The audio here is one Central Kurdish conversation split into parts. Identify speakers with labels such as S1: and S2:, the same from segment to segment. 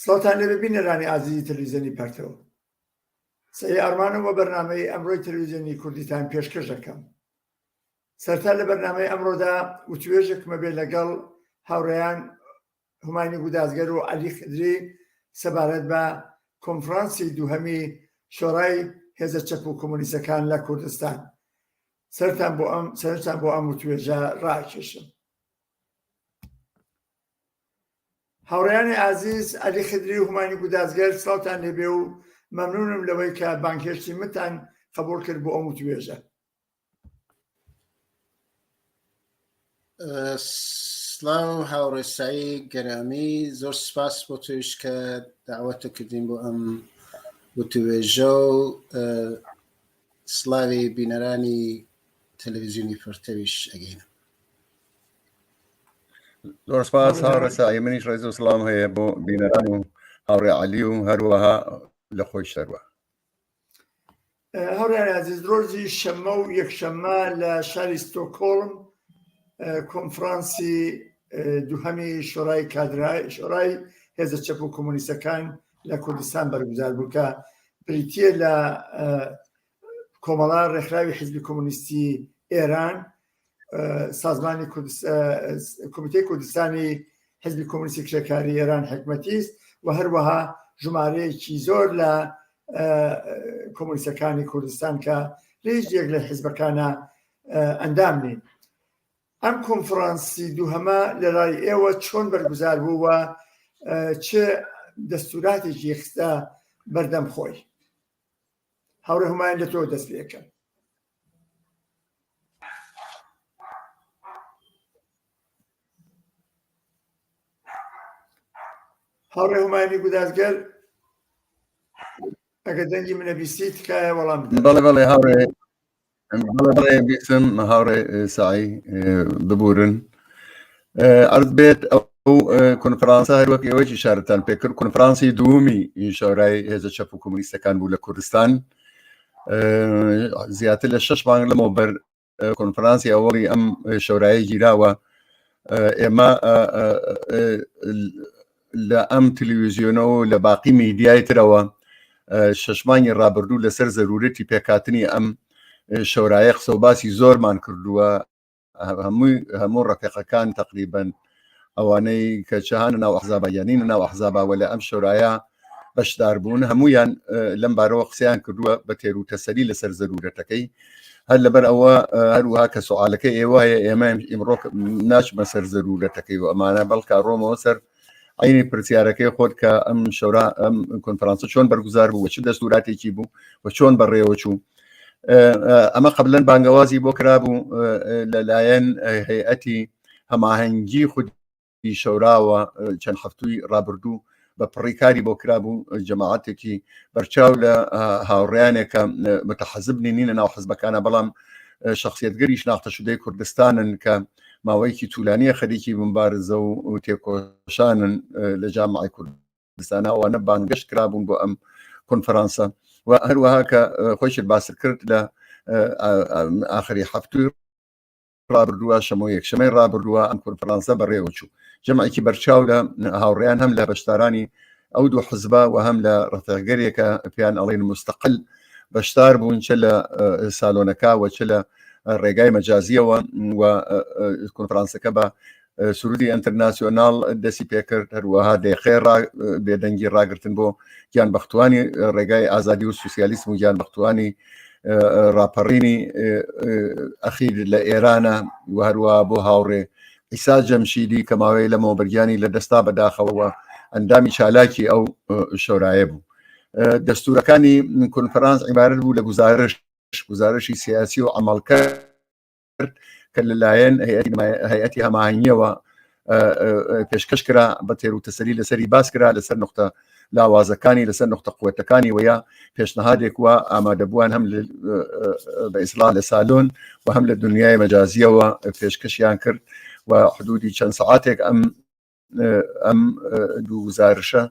S1: سڵاتان لێ ببینەرانی ئازیزی تەلەڤیزیۆنی پەرتەوە. سەی ئارمانم وە بەرنامەی ئەمڕۆی تەلەڤیزیۆنی کوردیتان پێشکەش دەکەم. سەرەتا لە بەرنامەی ئەمڕۆدا وتوێژێکمە بێ لەگەڵ هاوڕێیان هومانی گودازگەر و عەلی خدری سەبارەت بە کۆنفرانسی دووهەمی شۆڕای هێزە چەپ و کۆمۆنیستەکان لە کوردستان. سەرنجتان بۆ ئەم وتوێژە ڕائەکێشم. هاوڕێیانی ئازیز، عەلی خدری و هومانی گودازگەر، سڵاوتان لێبێ و مەمنونم لەوەی کە بانگهێشتی منتان قبوڵ کرد بۆ ئەم وتوێژە.
S2: سڵاو هاوڕێ سایی گەرامی، زۆر سپاس بۆ توێش کە داوەتە کردین بۆ ئەم وتوێژە و سڵاوی بینەرانی تەلەڤیزیۆنی پەرتەویش ئەگەینم.
S3: زۆر سپاس هاوڕێ سایی، منیش ڕێز و سڵام هەیە بۆ بینەران و هاوڕێ عەلی و هەروەها لە خۆی شەروە.
S1: هاوڕێیان عەزیز، ڕۆژی شەممە و یەکشەممە لە شاری ستۆکهۆڵم کۆنفرانسی دووهەمی شۆڕای هێزە چەپ و کۆمۆنیستەکان لە کوردستان بەرگوزار بوو کە بریتیە لە کۆمەڵە ڕێکخراوی حیزبی کۆمۆنیستی ئێران، سازمانی کۆمیتەی کوردستانی حیزبی کۆمۆنیستی کرێکاری ئێران حکومەتیست و هەروەها ژمارەیەکی زۆر لە کۆمۆنیستەکانی کوردستان کە لە هیچ یەک لە حیزبەکانە ئەندام نین. ئەم کۆنفرانسی دووهەمە لە لای ئێوە چۆن بەرگوزار بوو و چه دەستوراتێکی خستە بەردەم خۆی؟ هاوڕێ هومایان لە تۆ دەست پێ یەکەم. هاوڕێ هومانی گودازگەر، ئەگەر دەنگی منە بیستیت تکایە وەڵام بدە.
S3: بەڵێ هاوڕێ بەڵێ بیستم هاوڕێ سایی ببورن. عرض بێت ئەو کۆنفرانسە هەروەک ئێوەی ئیشارەتان پێکرد کۆنفرانسی دووەمی شۆڕای هێزە چەپ و کۆمۆنیستەکان بوو لە کوردستان. زیاتر لە 6 مانگ لەمەوبەر کۆنفرانسی ئەوەڵی ئەم شۆرایە گیراوە. ئێمە لە ئەم تەلەڤیزیۆنەوە و لە باقی میدیای ترەوە 6 مانگی ڕابردوو لەسەر زەرورەتی پێکهاتنی ئەم شۆرایە قسە و باسی زۆرمان کردووە. هەموو ڕەفیقەکان تقریبەن ئەوانەی کە چەهانە ناو ئەحزابە یانینە ناو ئەحزابەوە لە ئەم شۆرایە بەشدار بوون، هەموویان لەم بارەوە قسەیان کردووە بە تێروتەسەلی لەسەر زەرورەتەکەی. هەر لەبەر ئەوە هەروەها کە سوالەکەی ئێوە هەیە ئێمە ئیمڕۆ ناچمە سەر زەرورەتەکەی و ئەمانە بەڵکە ڕۆمەوە سەر عینی پرسیارەکەی خۆت کە ئەم شۆرا ئەم کۆنفرانسە چۆن بەرگوزار بوو و چ دەستوراتێکی بوو و چۆن بەڕێوە چوو. ئەمە قبلەن بانگەوازی بۆ کرابوو لەلایەن هەیئەتی هەماهەنگی خودی شەوراوە چەند هەفتووی ڕابردوو بە پڕیکاری بۆ کرابوو جەماعەتێکی بەرچاو لە هاوڕێیانێکە متەحەزب نینە ناو حزبەکانە، بەڵام شخصیەتگەری شناختە شودەی کوردستانن کە ماوەیەکی توولانیە خەریکی مبارزە و تێکۆشانن لە جامعی کوردستانە. ئەوانە بانگەشت کرابوون بۆ ئەم کۆنفرانسە و هەروەها کە خۆشت باسر کرد لە ئاخری هەفتووی ڕابردووە شەمە و یەکشەمەی ڕابردووە ئەم کۆنفرانسە بەڕێوە چوو. جەمعێکی بەرچاو لە هاوڕێیان هەم لە بەشدارانی ئەو دوو حزبە و هەم لە ڕەفیقگەرێکە پێیان ئەڵێن مستەقل بەشدار بوون، چ لە سالۆنەکە و چ لە ڕێگای مەجازیەوە. و کۆنفرانسەکە بە سرودی ئینتەرناسیۆناڵ دەستی پێکرد، هەروەها دێخێ بێدەنگی ڕاگرتن بۆ گیان بەختوانی ڕێگای ئازادی و سوسیالیسم و گیان بەختوانی ڕاپەڕینی ئەخیر لە ئێرانە و هەروە بۆ هاوڕێ ئیسا جەمشیدی کە ماوەی لە مەوبەرگیانی لە دەستا بەداخەوە ئەندامی چالاکی ئەو شۆرایە بوو. دەستورەکانی کۆنفرانس عیبارەت بوو لە گزارشی سیاسی و عەمەڵکرد کە لەلایەن هەیئەتی هەماهەنگیەوە پێشکەش کرا، بە تێروتەسەلی لەسەری باس کرا لەسەر نقطە لاوازەکانی، لەسەر نقطە قووەتەکانی وەیە پێشنەهادێک وە ئامادەبووان هەم بە ئیسڵاح لە سالۆن و هەم لە دنیای مەجازیەوە پێشکەشیان کرد و حدودی چەند سەعاتێک ئەم دوو گزارشە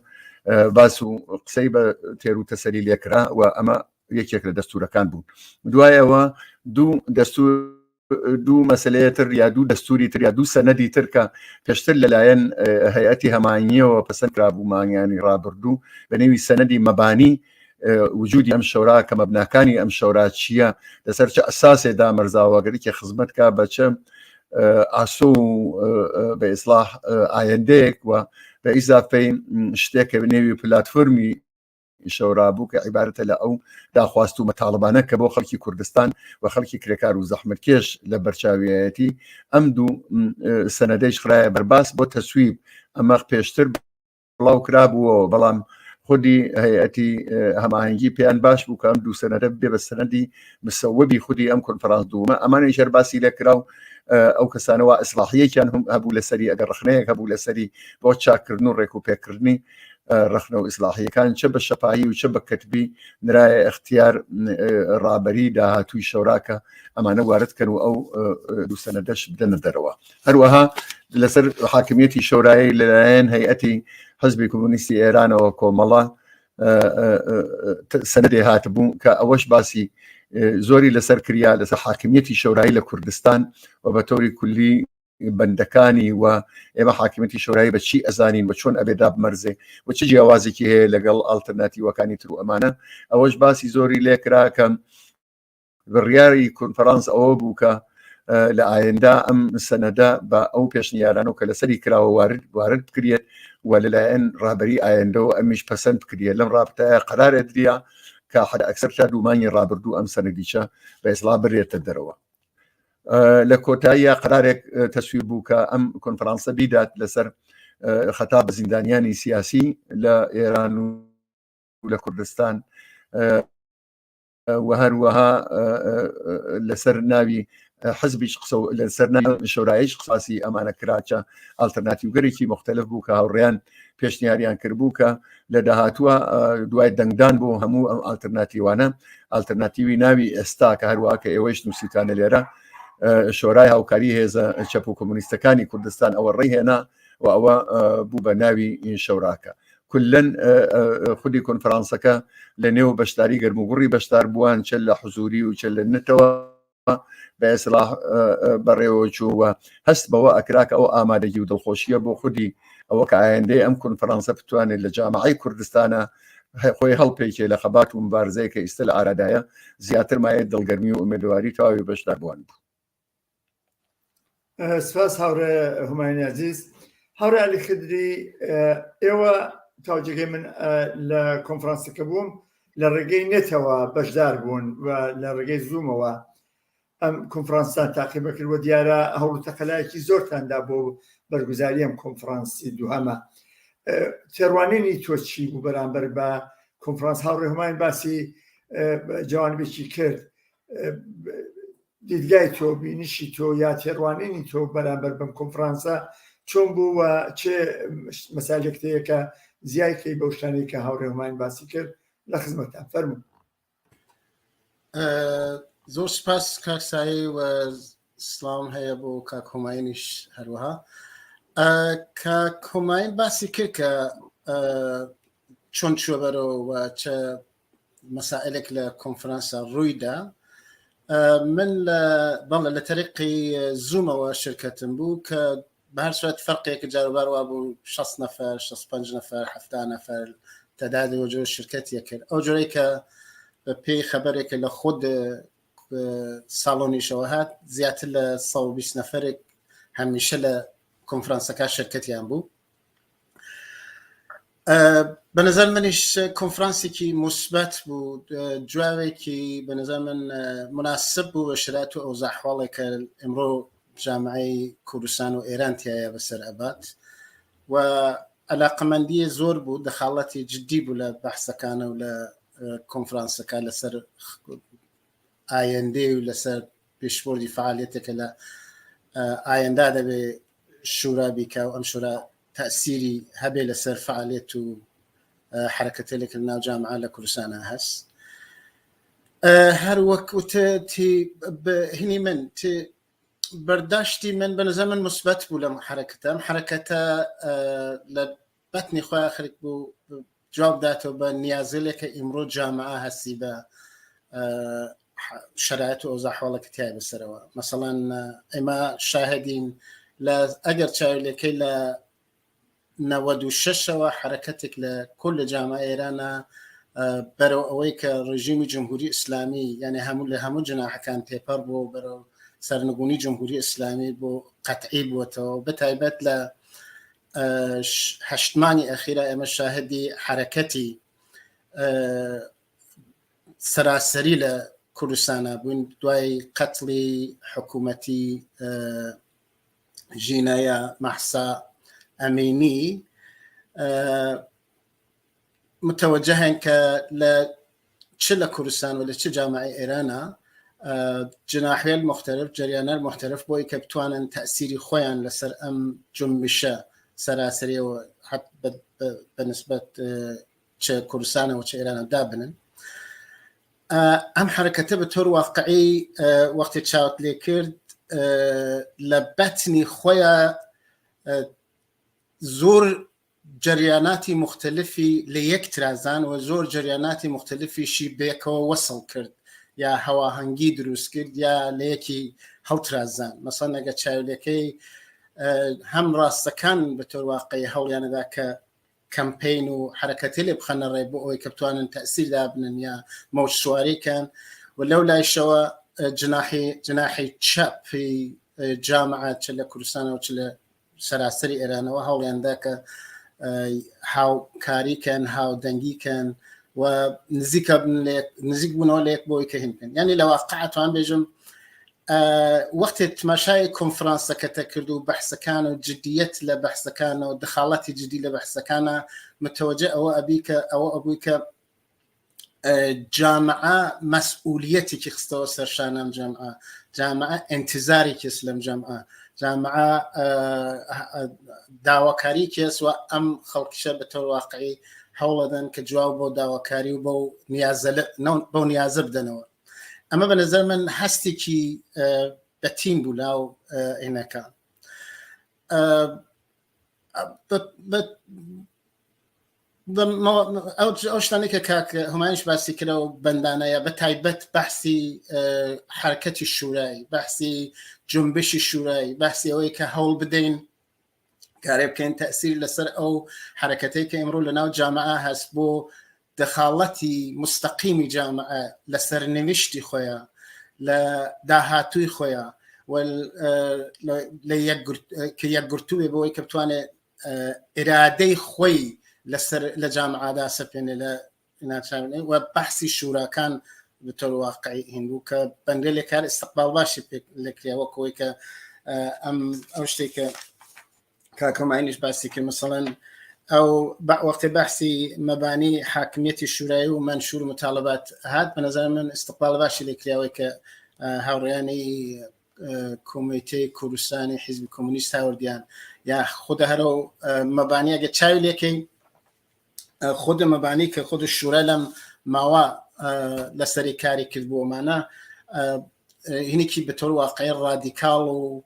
S3: باس و قسەی بە تێروتەسەلی لێکرا و ئەمە یەکێک لە دەستورەکان بوون. دوایەوە دوو دەستور دوو مەسلەیە تر یا دوو دەستوری تر یا دوو سەنەدی تر کە پێشتر لەلایەن هەیئەتی هەماییەوە پەسەند کرابوو مانگیانی ڕابردوو بە نێوی سەنەدی مەبانی وجودی ئەم شەورا کە مەبناکانی ئەم شەورا چییە لەسەر چه ئەساسێدا مەرزاوەگەرێکی خزمەت کا بە چە ئاسۆ و بە ئیسلاح ئایندەیەک و بە ئیزافەی شتێکە بنێوی پلاتفۆرمی شەورا بوو کە عیبارەتە لە ئەو داخواست و مەتاڵبانە کە بۆ خەڵکی کوردستان و خەڵکی کرێکار و زەحمەتکێش لە بەرچاویەتی ئەم دوو سەنەدەیش خرایە بەرباس بۆ تەسویب ئەمە پێشتر بڵاو کرابووەوە بەڵام خودی هەیئەتی هەماهەنگی پێیان باش بوو کە ئەم دوو سەنەدە بێ بە سەنەدی مسەوەبی خودی ئەم کۆنفرانس دوومە ئەمانەی ژەرباسی لێ کرا و ئەو کەسانەوە ئیسلاحیەکیان هەبوو لەسەری ئەگەر ڕخنەیەک هەبوو لەسەری بۆ چاکردن و ڕێک و پێکردنی ڕخنە و ئیسلاحیەکان چه بە شەپایی و چه بە کەتبی نرایە اختیار ڕابەری داهاتووی شەوراکە ئەمانە واردکەن و ئەو دوو سەنەدەش بدەنە دەرەوە هەروەها لەسەر حاکمیەتی شەورایی لەلایەن هەیئەتی حزبی کۆمونیستی ئێرانەوە کۆمەڵە سەنەدێ هاتبوو کە ئەوەش باسی زۆری لەسەر کریا لەسەر حاکمیەتی شەورایی لە کوردستان و بە تۆری کولی بەندەکانی و ئێمە حاکمیەتی شەورایی بە چی ئەزانین بە چۆن ئەبێدا بمەرزێ و چ جیاوازێکی هەیە لەگەڵ ئالتەرناتیڤەکانی تر و ئەمانە ئەوەش باسی زۆری لێکرا کە بڕیاری کۆنفەرانس ئەوە بوو کە لە ئایندا ئەم سەنەدە بە ئەو پێشنیارانە و کە لەسەری کراوە وارد بکرێت و لەلایەن ڕابەری ئایندەوە ئەمیش پەسەند بکرێت لەم ڕابطەیە قەرارێت دریا کە حد ئەکسەر تا دوومانی ڕابردوو ئەم سەنەدیچە بە ئیسڵام بڕێتە دەرەوە لە کۆتاییە قەرارێک تەسویر بوو کە ئەم کۆنفرانسە بیدات لەسەر خەتا بە زیندانیانی سیاسی لە ئێران و لە کوردستان و هەروەها لەسەر ناوی حزبیش قسە لەسەر شەوراییش قساسی ئەمانە کراچە ئالتەرناتیڤگەرێکی مختلف بوو کە هاوڕێیان پێشنیاریان کردبوو کە لە داهاتووە دوای دەنگدان بۆ هەموو ئەم ئالتەرناتیڤانە ئالتەرناتیڤی ناوی ئێستا کە هەروەها کە ئێوەش نووسیتانە لێرە شۆرای هاوکاری هێزە چەپ و کۆمونیستەکانی کوردستان ئەوە ڕێهێنا و ئەوە بوو بە ناوی شەوراکە کولەن خودی کۆنفرانسەکە لە نێو بەشداری گەرموگوڕی بەشدار بووان چ لە حزوری و چ لە نتەوە بە ئیسلاح بەڕێوە چووە هەست بەوە ئەکراکە ئەو ئامادەگی و دڵخۆشیە بۆ خودی ئەوە کە ئایندەی ئەم کۆنفرانسە بتوانێت لە جامعەی کوردستانە خۆی هەڵپێکێ لە خەبات و مبارزەیە کە ئیستا لە ئارادایە زیاتر مایە دڵگەرمی و ئومێدواری تەواوی بەشدار بووان بوو.
S1: سپاس هاوڕێ هوماینی عەزیز. هاوڕێ عەلی خدری، ئێوە تاوجێگەی من لە کۆنفرانسەکە بووم لە ڕێگەی نێتەوە بەشدار بوون و لە ڕێگەی زوومەوە ئەم کۆنفرانسان تاقیبە کردوە دیارە هەوڵ و تەقەلایەکی زۆرتاندا بۆ بەرگوزاری ئەم کۆنفرانسی دووهەمە. تێڕوانینی تۆ چی بوو بەرامبەر بە کۆنفرانس؟ هاوڕێ هوماین باسی جوانبێکی کرد، دیدگای تۆ، بینیشی تۆ یا تێڕوانینی تۆ بەرامبەر بەم کۆنفرانسە چۆن بوو و چه مەسالێکتەیە کە زیایکەی بەو شتانەی کە هاوڕێ هوماین باسی کرد لە خزمەتتان فەرموو.
S2: زۆر سپاس کاکسایی و سلام هەیە بۆ کاک هوماینیش هەروەها. کاک هوماین باسی کرد کە چۆن چووە بەرەوە و چه مەسائلێک لە کۆنفرانسە ڕوویدا. من بەڵێ لە تەریقی زوومەوە شرکەتم بوو کە بەهەر سوێت فەرقێک جاروبار وا بوو 60 نەفەر 65 نەفەر 70 نەفەر تەدادی وەجۆ شرکەتیە کرد ئەو جۆرەی کە بە پێی خەبەرێکە لە خود ساڵۆنیشەوە هات زیاتر لە 120 نەفەرێک هەمیشە لە کۆنفرانسەکە شرکەتیان بوو. بە نظر منیش کۆنفرانسێکی مثبت بوو، جوابێکی بە نظر من مناسب بوو بە شرایط و ئەوزا ئەحواڵێک کە ئەمڕۆ جامعەی کوردستان و ئێران تایە بەسەر ئەبات و علاقەمەندی زۆر بوو، دەخاڵەتی جدی بوو لە بەحسەکانە و لە کۆنفرانسەکە لەسەر ئایندەی و لەسەر پێشبردی فعالیتێکە لە ئایندا دەبێ شورا بیکا و ئەم شورا تأثیری هەبێ لەسەر فعالیت و حرەکەتێک لە ناو جامعە لە کوردستانە هەست. هەر وەکو هینی من بەرداشتی من بە نظر من مثبت بوو لەم حرەکەتە. ئەم حرەکەتە لە بەتنی خۆی ئاخرێک بوو جواب داتەوە بە نیازێکە ئیمڕۆ جامعە هەستی بە شرایط و ئەوزا حواڵەکە تیای بەسەرەوە مەسەڵەن ئێمە شاهدین لە ئەگەر چاویلەکەی لە 96ەوە حرەکەتێک لە کل جامعە ئێرانە بەرەو ئەوەی کە ڕژیمی جمهوری ئیسلامی یعنی هەموو لە هەموو جناحەکان تێپەر بوو بەرەو سەرنگونی جمهوری ئیسلامی بۆ قەتعی بووەتەوە بەتایبەت لە هەشتمانی ئەخیرە ئێمە شاهدی حرەکەتی سەراسەری لە کوردستانە بووین دوای قەتڵی حکوومەتی ژینایە مەحسا ئەمینی متوجهن کە لە چ لە کوردستان و لە چ جامعی ئێرانە جناحێ المختلف جریانە المختلف بۆی کە بتوانن تەأسیری خۆیان لەسەر ئەم جنبشە سەراسەریەوە حەت بەنسبەت چ کوردستانە و چ ئێرانە دابنن ئەم حرەکەتە بە تۆر واقعی وەختی چاوت لێ کرد لە بەتنی خۆیان زۆر جریاناتی مختلفی لە یەک ترازان و زۆر جریاناتی مختلفیشی بێکەوە وەسڵ کرد یا هەواهەنگی دروست کرد یا لە یەکی هەڵترازان مەسەڵەن ئەگە چاویلەکەی هەم ڕاستەکان بە تۆر واقعی هەوڵیانەدا کە کەمپین و حرەکەتی لێ بخەنە ڕێ بۆ ئەوەی کە بتوانن تەأسیردا بنن یا مەوج سواریکەن و لەو لایشەوە جناحی چەپی جامعە چ لە کوردستانەوە چ لە سەراسەری ئێرانەوە هەوڵیاندا کە هاوکاریکەن هاودەنگیکەن و نزیک بوونەوە لە یەک بۆی کە هین بکەن یعنی لە واقعەتوان بێژم وەختی تماشای کۆنفرانسەکەتە کرد و بەحسەکان و جدیەت لە بەحسەکانە و دخاڵەتی جدی لە بەحسەکانە متوجه ئەوە ئەبووی کە جامعە مەسئولیەتێکی خستەوە سەرشانم جامعە انتظاری کەس لەم جامعە داواکاری کەس و ئەم خەڵکیشە بە تۆر واقعی هەوڵەدەن کە جواب بۆ داواکاری و بۆ نیازە بدەنەوە ئەمە بە نظر من هەستێکی بەتین بوو لاو عینەکە ئەو شتانی کە کاک هەمایش باسی کرە و بەندانەیە بە تایبەت بەحسی حرەکەتی شورایی بەحسی جنبشی شورایی بەحسی ئەوەی کە هەوڵ بدەین کارێ بکەین تەأسیر لەسەر ئەو حرەکەتەی کە ئێمڕۆ لەناو جامعە هەست بۆ دەخاڵەتی مستەقیمی جامعە لە سەرنوشتی خۆیان لە داهاتووی خۆیان کە یەکگرتووێ بەوەی کە بتوانێت ئێرادەی خۆی لە جامعەدا سەپێنێ لە ناچاوێنێ و بەحسی شوراکان بە تۆر واقعی هینبوو کە بەنگە لێ کار ئیستقبال باشی لەکرێەوە کۆی کە ئەو شتێک کە کاکەماینیش باسی کرد مەسەڵەن ئەو وەختی بەحسی مەبانی حاکمیەتی شورایی و منشور مطالبات هات بە نەزار من ئیستقبال باشی لێکراوەی کە هاوڕێیانی کۆمیتەی کوردستانی حیزبی کۆمونیست هاوردیان یا خودە هەرە و مەبانی ئەگە چاوی لێکەی خود مەبانی کە خود شورا لەم ماوە لەسەری کاری کرد بۆمانە هینێکی بە تۆر واقعی ڕادیکاڵ و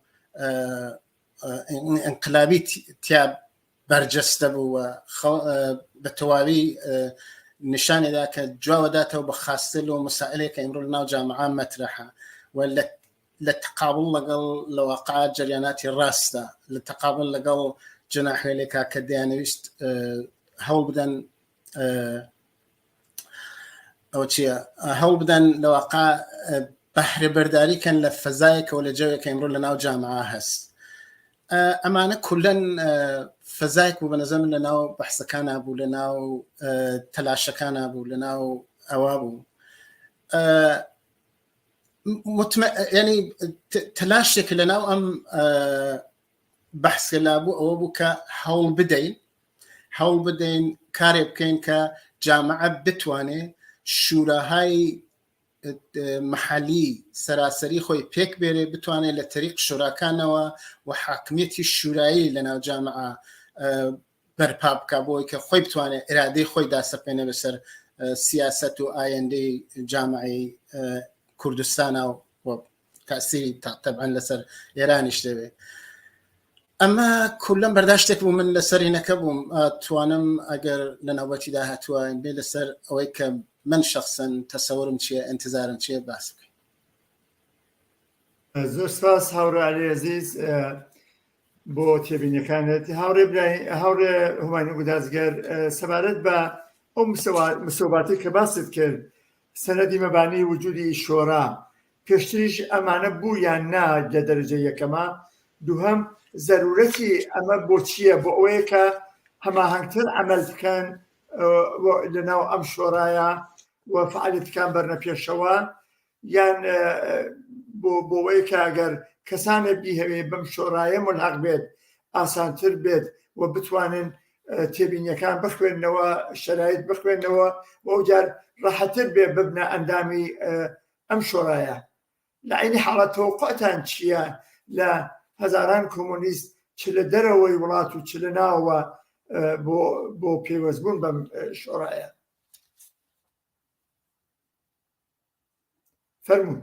S2: انقلابی تیا بەرجەستە بوو بە تەواوی نیشانێدا کە جواوەداتەوە بە خاستل و مسائلێک کە ئەمڕۆ لەناو جامعە مەترەحە و لە تەقابڵ لەگەڵ لە واقعات جریاناتی ڕاستە لە تەقابڵ لەگەڵ جناحێلێکا کە دەیانەویست هەوڵ بدەن ئەو چییە هەوڵ بدەن لە واقع بەهرەبەرداریکەن لە فەزایەکەوە لە جەوێکە ئەمڕۆ لەناو جامعە هەست ئەمانە کولەن فەزایەک بوو بە نەزەر من لەناو بەحسەکانە بوو لەناو تەلاشەکانە بوو لەناو ئەوە بوو ینی تەلاشێک لەناو ئەم بەحسکە لابوو ئەوە بوو کە هەوڵ بدەین کارێ بکەین کە جامعە بتوانێ شوراهای محلی سەراسەری خۆی پێک بێرێ بتوانێت لە تەریق شوراکانەوە و حاکمیەتی شورایی لەناو جامعە بەرپا بکە بۆی کە خۆی بتوانێت ئێرادەی خۆی داسەپێنێ بەسەر سیاست و ئایندەی جامعەی کوردستانە و تەسیری تەبعاً لەسەر ئێرانیش دەوێت ئەمە کولەم بەرداشتێک بوو من لەسەری نەکەبووم توانم ئەگەر لە ناوبەتیدا هاتووە بێ لەسەر ئەوەی کە من شخصەن تەسەورم چییە ئینتزارم چییە باس بکەین.
S1: زۆر سپاس هاوڕێ عەلی عەزیز بۆ تێبینیەکانت. هاوڕێ هومانی گودازگەر سەبارەت بە ئەو مسۆباتی کە باست کرد سەنەدی مەبانی وجودی شۆڕا پێشتریش ئەمانە بوو یان نا لە دەرەجە یەکەمە، دووهەم زەرورەتی ئەمە بۆ چییە؟ بۆ ئەوەیە کە هەماهەنگتر عەمەل بکەن لەناو ئەم شۆڕایە و فعالیتەکان بەرنە پێشەوە، یان بۆەوەی کە ئەگەر کەسانە بیهەوێ بەم شۆڕایە ملحەق بێت ئاسانتر بێت و بتوانن تێبینیەکان بخوێنەوە، شەرایط بخوێنەوە و ئەوجار ڕاحەتر بێ ببنە ئەندامی ئەم شۆڕایە. لە عینی حاڵەت تەوەقعتان چییە لە هەزاران کۆمۆنیست چ لە دەرەوەی وڵات و چ لە ناوە بۆ پێوەستبوون بەم شۆڕایە؟ فەرموون.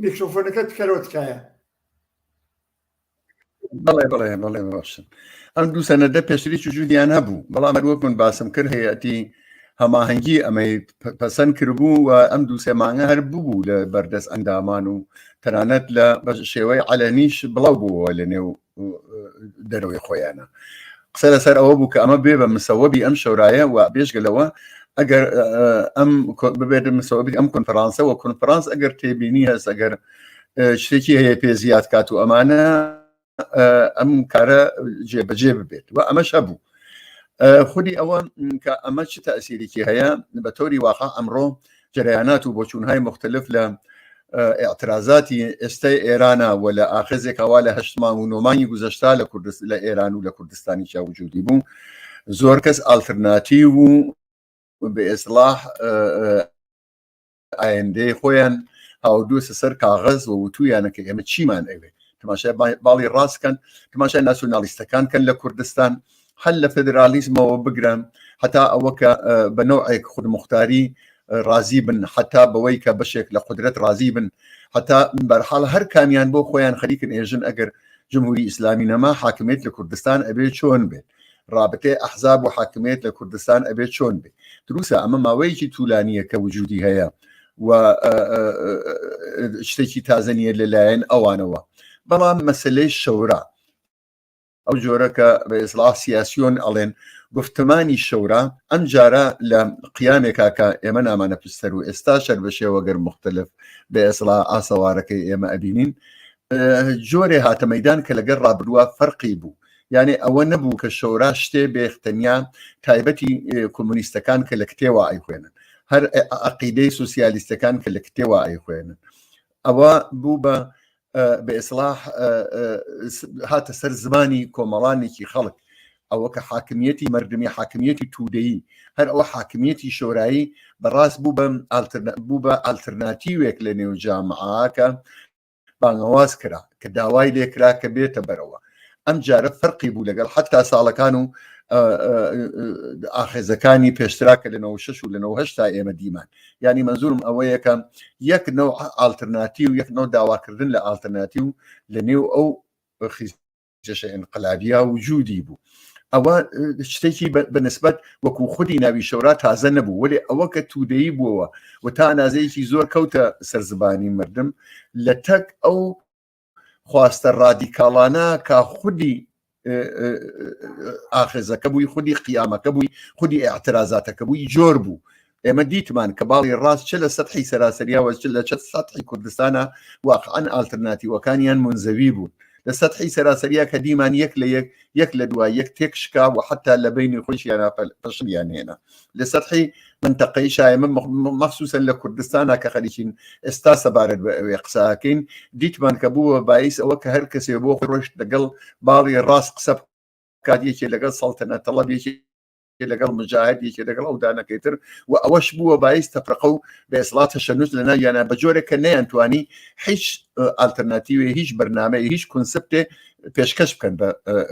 S1: میکرۆفۆنەکەت بکەرەوە تکایە.
S3: بەڵێ باشن. ئەم دوو سەنەدە پێشتری وجودیان هەبوو، بەڵام هەروەک من باسم کرد هەیەتی هەماهەنگی ئەمەی پەسەند کردبوو و ئەم دوو سێ مانگە هەر بوو لە بەردەست ئەندامان و تەنانەت لە شێوەی عەلەنیش بڵاو بووەوە لە نێو دەرەوەی خۆیانە. قسە لەسەر ئەوە بوو کە ئەمە بێ بە مسەوەبی ئەم شەورایە و بێژگەلەوە ئەگەر ئەم ببێت مسەوەبی ئەم کۆنفرانسە و کۆنفرانس ئەگەر تێبینی هەست ئەگەر شتێکی هەیە پێ زیاد کات و ئەمانە ئەم کارە جێبەجێ ببێت و ئەمەش هەبوو. خودی ئەوە کە ئەمە چ تەئسیرێکی هەیە بە تۆری واقع ئەمڕۆ جەرەیانات و بۆچوونهای مختلف لە ئێعترازاتی ئێستای ئێرانە و لە ئاخزێکەوە لە 8 مانگ و 9 مانگی گوزەشتا لە ئێران و لە کوردستانی وجودی بوو. زۆر کەس ئالترناتیڤ و بە ئێسلاح ئایندەی خۆیان هاودووسە سەر کاغەز و وتویانە کە ئێمە چیمان ئەوێ تماشای باڵی ڕاستکەن، تماشای ناسیۆنالیستەکان کەن لە کوردستان، هەل لە فێدرالیزمەوە بگرن، هەتا ئەوە کە بە نەوعێک خودمختاری رازی بن، هەتا بەوەی کە بەشێک لە قودرەت رازی بن، هەتا بەرحاڵ هەر کامیان بۆ خۆیان خەریکن ئێژن ئەگەر جمهوری ئیسلامی نەما حاکمیت لە کوردستان ئەبێ چۆن بێت، رابطەی ئەحزاب و حاکمیت لە کوردستان ئەبێ چۆن بێت. دروستە ئەمە ماوەیەکی توولانیە کە وجودی هەیە و شتێکی تازەنیە لەلایەن ئەوانەوە. بەڵام مەسلەی شەورا ئەو جۆرە کە بە ئێسلاح سیاسیۆن ئەڵێن گفتمانی شەورا ئەم جارە لە قیامێکا کە ئێمە نامانە پستەر و ئێستا شەر بە شێوەگەر مختلف بە ئێسلاح ئاسەوارەکەی ئێمە ئەبینین جۆرێ هاتە مەیدان کە لەگەڵ ڕابردووە فەرقی بوو. یعنی ئەوە نەبوو کە شەورا شتێ بێختەنیا تایبەتی کۆمونیستەکان کە لە کتێوە ئایخوێنن، هەر عەقیدەی سوسیالیستەکان کە لە کتێوە ئایخوێنن. ئەوە بوو بە ئێسلاح هاتە سەر زمانی کۆمەڵانێکی خەڵک، ئەوە کە حاکمیەتی مردمی حاکمیەتی توودەیی، هەر ئەوە حاکمیەتی شۆرایی بەڕاست بوو بە ئالترناتیوێک لە نێو جامعاکە بانگەواز کرا کە داوای لێکرا کە بێتە بەرەوە. ئەم جارە فەرقی بوو لەگەڵ حتا ساڵەکان و ئاخێزەکانی پێشترا کە لە 96 و لە 98 تا ئێمە دیمان. ینی منزورم ئەوەیە کە یەک نەوع ئالترناتیو، یەک نەوع داواکردن لە ئالترناتیو لە نێو ئەو خیزەشە ئینقلابیە وجودی بوو. ئەوە شتێکی بەنسبەت وەکو خودی ناوی شەورا تازە نەبوو، وەێ ئەوە کە توودەیی بووەوە و تا ئەنازەیەکی زۆر کەوتە سەرزبانی مردم لە تەک ئەو خواستە ڕادیکاڵانە کە خودی ئاخێزەکە بووی، خودی قیامەکە بووی، خودی ئاعترازاتەکە بووی جۆر بوو. ئێمە دیتمان کە باڵی ڕاست چ لە سەطحی سەراسەریاوە چ لە چەند سەطحی کوردستانە واقعاً ئالترناتیڤەکانیان منزەوی بوون. لە سەطحی سەراسەریا کە دیمان یەک لە دوای یەک تێک شکا و حتا لە بینی خۆشیانە پەشمیان هێنا. لە سەطحی منتەقەی شایمە مەخسوسن لە کوردستانە کە خەریکین ئێستا سەبارەت بە ئەوێ قساکەین، دیتمان کە بووە باعیس ئەوە کە هەر کەسێ بۆ ڕۆشت لەگەڵ باڵی ڕاست قسە بکات، یەکێ لەگەڵ سەڵتەنە تەڵەب، یەکێ لەگەڵ مجاهد، یەکێ لەگەڵ ئەو دانەکەیتر، و ئەوەش بووە باعیس تەفرقە و بە ئێسڵات تەشەنووج لە ناویانە بە جۆرێک کە نەیانتوانی هیچ ئالترناتیوێ، هیچ بەرنامەی، هیچ کۆنسپتێ پێشکەش بکەن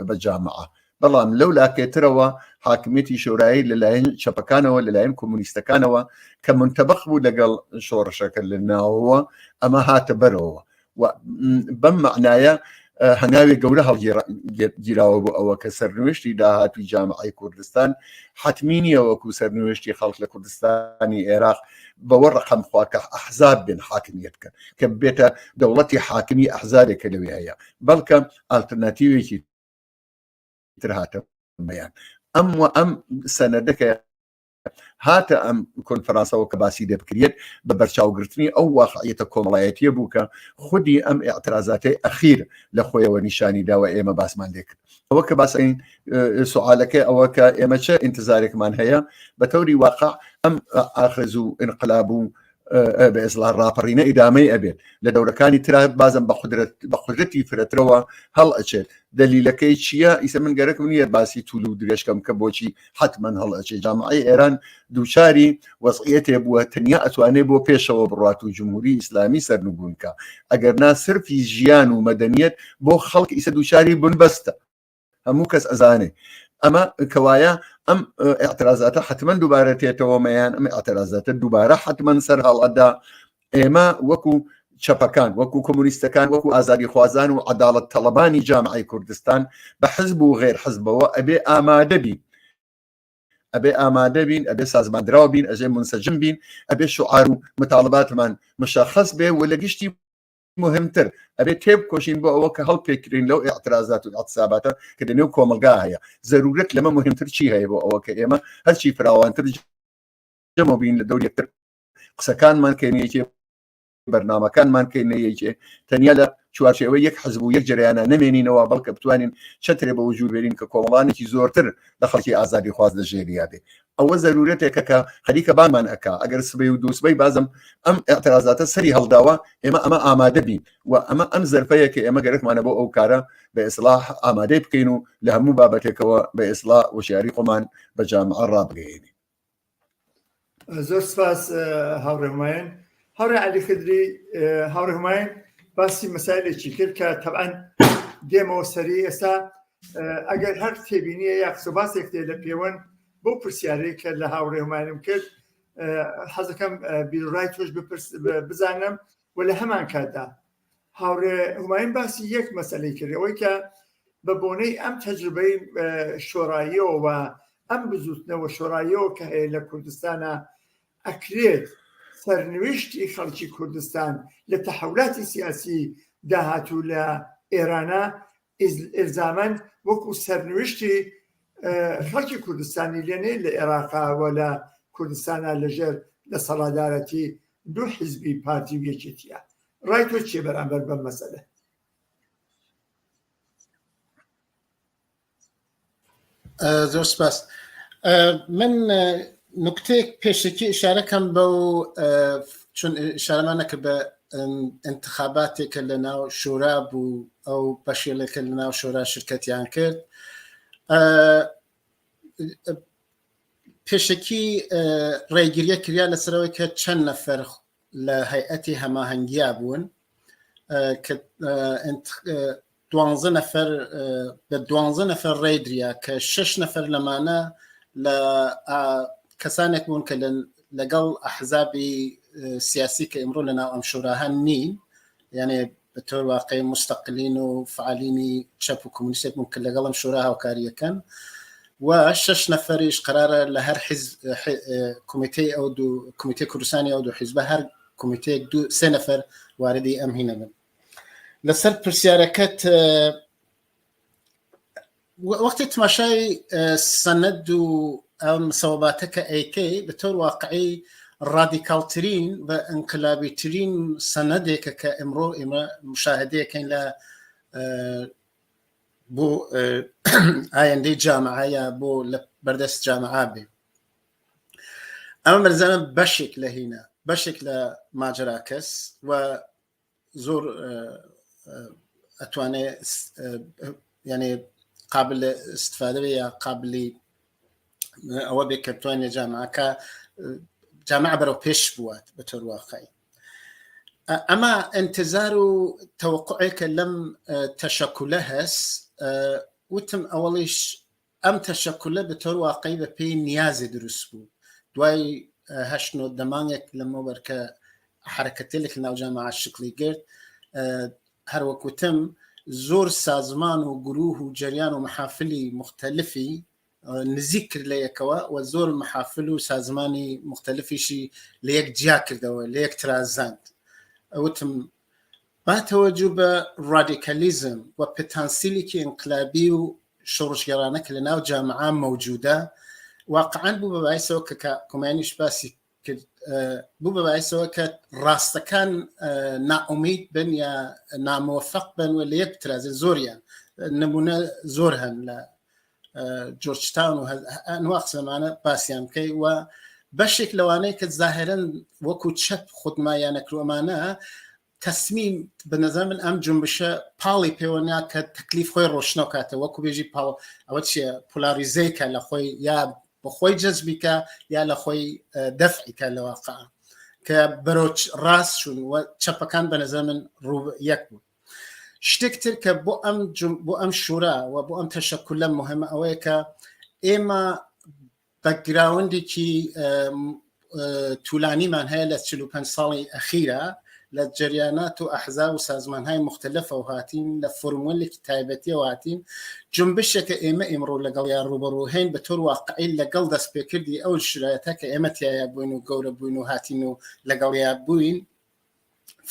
S3: بە جامعە. بەڵام لەو لاکێترەوە حاکمیەتی شۆرایی لەلایەن چەپەکانەوە لەلایەن کۆمونیستەکانەوە کە منتەبەخ بوو لەگەڵ شۆڕشەکە لە ناوەوە ئەمە هاتە بەرەوە بەم معنایە هەنگاوی گەورە هەڵگیراوە بۆ ئەوە کە سەرنوێشتی داهاتوی جامعەی کوردستان حتمی نیە وەکو سەرنوێشتی خەڵک لە کوردستانی عێراق بەوە ڕقم خوا کە ئەحزاب بن حاکمیت بکەن کە بێتە دەوڵەتی حاکمی ئەحزابێکە لەوێ هەیە بەڵکە ئالتەرناتیڤێکی تر هاتە بەیان ئەم سەنەدەکە هاتە ئەم کۆنفرانسەوە کە باسی دەبکرێت بە بەرچاوگرتنی ئەو واقعیەتە کۆمەڵایەتیە بوو کە خودی ئەم ئاعترازاتی ئەخیر لە خۆیەوە نیشانی داوە ئێمە باسمان لێ کرد ئەوە کە باسین سوالەکە ئەوە کە ئێمە چه ئینتزارێکمان هەیە بە تەوری واقع ئەم ئاخذ و ئینقلاب و بە ئێزڵار ڕاپەڕینە ئیدامەی ئەبێت لە دەورەکانی ترا بازم بە قودرەتی فرەترەوە هەڵ ئەچێت دلیلەکەی چییە؟ ئیسە من گەرەکم نییە باسی توول و درێژکەم کە بۆچی حتمەن هەڵ ئەچێت جامعەی ئێران دووچاری وەزعیەتێ بووە تەنیا ئەتوانێت بۆ پێشەوە بڕات و جمهوری ئیسلامی سەرنگونکە ئەگەر نا سرفی ژیان و مەدەنیەت بۆ خەڵک ئیسە دووچاری بنبەستە هەموو کەس ئەزانێ ئەمە کەوایە ئەم ئاعترازاتە حتمما دووبارە تێتەوە مەیان ئەم ئاعترازاتە دووبارە حتمما سەر هەڵەدا ئێمە وەکو چەپەکان وەکو کۆمونیستەکان وەکو ئازادی خوازان و عەداڵەت تەڵەبانی جامعەی کوردستان بە حزب و غێر حزبەوە ئەبێ ئامادە بین ئەبێ سازماندراوە بین ئەژێ منسەجم بین ئەبێ شعار و متاڵباتمان مشخص بێ و لە گشتی مهمتر ئەبێ تێب کۆشین بۆ ئەوە کە هەڵپێکرین لەو ئاعترازات و ئاعتساباتە کە لەنێو کۆمەلگا هەیە زەرورەت لەمە مهمتر چی هەیە بۆ ئەوە کە ئێمە هەرچی فراوانتر جەمە بین لە دەور یەکتر قسەکانمان کەینەیەکێ بەرنامەکانمان کەینەیەکێ تەنیا لە چوارچێوەی یەک حزب و یەک جریانە نەمێنینەوە بەڵکە بتوانین چەترێ بە وجود بێنین کە کۆمەڵانێکی زۆرتر لە خەڵکی ئازادی خواز لە ژێریا بێ ئەوە زەرورەتێکە کە خەریکە بانمان ئەکا ئەگەر سبەی و دووسبەی بازم ئەم ئاعترازاتە سەری هەڵداوە ئێمە ئامادە بین و ئەم زەرفەیە کە ئێمە گەرەکمانە بۆ ئەو کارە بە ئیسلاح ئامادەی بکەین و لە هەموو بابەتێکەوە بە ئیسلاح وشیاری خۆمان بە جامعە ڕابگەیەنی.
S1: زۆر سپاس هاوڕێمایان هاوڕێ عەلی خدری هاوڕێمایان باسی مەسایلێکی کرد کە تەبعەن دێمەوە سەری ئێستا ئەگەر هەر تێبینیە یا قسەباسێک تێ لە پێوەن بۆ پرسیارەی کە لە هاوڕێمانم کرد حەزەکەم بیرڕای تۆش بزانم و لە هەمان کاتدا هاوڕێ هوماین باسی یەک مەسەلەی کرد ئەوەی کە بە بۆنەی ئەم تەجربەی شۆڕاییەوە و ئەم بزوتنەوە شۆڕاییەوە کە هەیە لە کوردستانە ئەکرێت سەرنوێشتی خەڵکی کوردستان لە تەحولاتی سیاسی داهاتوو لە ئێرانە ئێلزامەن وەکو سەرنوێشتی خەڵکی کوردستانی لێنێ لە عێراقاوە لە کوردستانە لەژێر لە سەڵادارەتی دوو حیزبی پارتی و یەکێتیە ڕای تۆ چیە بەرامبەر بەم مەسەلە؟
S2: زۆر سپاس من نکتەیەک پێشێکی ئیشارەکەم بەو چون ئیشارەمان نەکرد بە انتخاباتێکە لە ناو شورا بوو ئەو بەشێلەکە لە ناو شورا شرکەتیان کرد پێشێکی ڕێگیریە کریا لەسەرەوەی کە چەند نەفەر لە هەیئەتی هەماهەنگیا بوون کە 12 نەفەر بە 12 نەفەر ڕێدریا کە 6 نەفەر لەمانە لە کەسانێک بوون کە لەگەڵ ئەحزابی سیاسی کە ئەمڕۆ لە ناو ئەم شورا هەن نین یعنی بە تۆر واقعی مستەقلین و فعالینی چەپ و کۆمونیستێک بوون کە لەگەڵ ئەم شورا هاوکاریەکەن و 6 نەفەریش قرارە لە هەر کۆمیتەی ئەو دوو کۆمیتەی کوردستانی ئەو دوو حیزبە هەر کۆمیتەیەک 3 نەفەر واردی ئەم هینە بن لەسەر پرسیارەکەت وەختی تماشای سەنەد و ئەم سەواباتەکە ئەیکەی بە تۆر واقعی ڕادیکالترین و ئەنقلابیترین سەنەدێکە کە ئەمڕۆ ئێمە مشاهدەیەکەین لە بۆ ئایندەی جامعەیە بۆ لە بەردەست جامعە بێ ئەمە بەرزانە بەشێک لە هینە بەشێک لە ماجراکەس و زۆر ئەتوانێت یعنی قابل استفاده بێ یا قابلی ئەوە بێ کە بتوانێت جامعەکە جامعە بەرەو پێش بوات بە تۆر واقعی ئەمە انتظار و تەوەقعێکە لەم تەشەکولە هەست وتم ئەوەڵیش ام تشکل به طور واقعی به پی نیاز دروست بود دوای هشنو دمانك لما بركة حركة لك ناو جامعة الشكلي قرد هر وكتم زور سازمان وقروه وجريان ومحافلي مختلفي نذكر ليكوا وزور محافل وسازماني مختلفي شي ليك جاكر دوا ليك ترازانت وتم باتوجب راديكاليزم وبتنسيلكي انقلابي وشورش جرانك لناو جامعة موجودة واقعا بو باعث وكا كومانيش باسي بو باعث وكا راست كان نااميد بن يا ناموفق بن واللي يبتراز زوريا نمونه زورهن ل جورج تاون وانواع سمعنا باسيان كي وبشك لواني كظاهرا وكو تشب خد ما ينكرو معنا تصميم بنظام الام جنبشه بالي بيونا كتكليف خوي روشنوكاته وكو بيجي باو اوتشي بولاريزيكا لخوي يا بخوي جذبك يا لخوي دفعك لواقع كبروش راس شون وشبكان بنظام روب يكبو شتكتر كبو ام شورا وبو ام تشكل مهمه اويكا اما باك جراوندي كي تولاني من هاي لتشلو بنصالي اخيره للجريانات واحزاب وسازمان هاي مختلفه وهاتين لفورمول كتابتي وهاتين جنبشك ايما امرو لقل يا روبروهين بتور واقعي لقل دا سبيكر دي او شرايتك ايمت يا بوينو قور بوينو هاتينو لقل يا بوين